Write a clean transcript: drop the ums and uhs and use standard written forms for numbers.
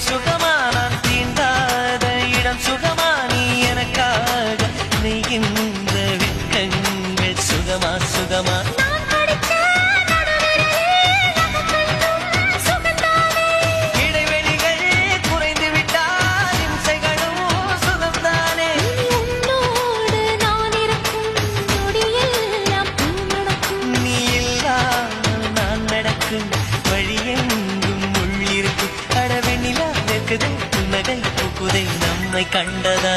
சுகமா நான் தீண்டாத இடம் சுகமா நீ எனக்காக நெய்கின்ற வெட்கங்கள் சுகமா சுகமா இடைவெளிகள் குறைந்து விட்டால் இம்சைகளும் சுகம்தானே நீ இல்லாமல் நான் நடக்கும் வழியெங்கும் உள்ளிருக்கும் அடவெண்ணிலா வெக்குதை புன்னகை புகுதை நம்மை கண்டதா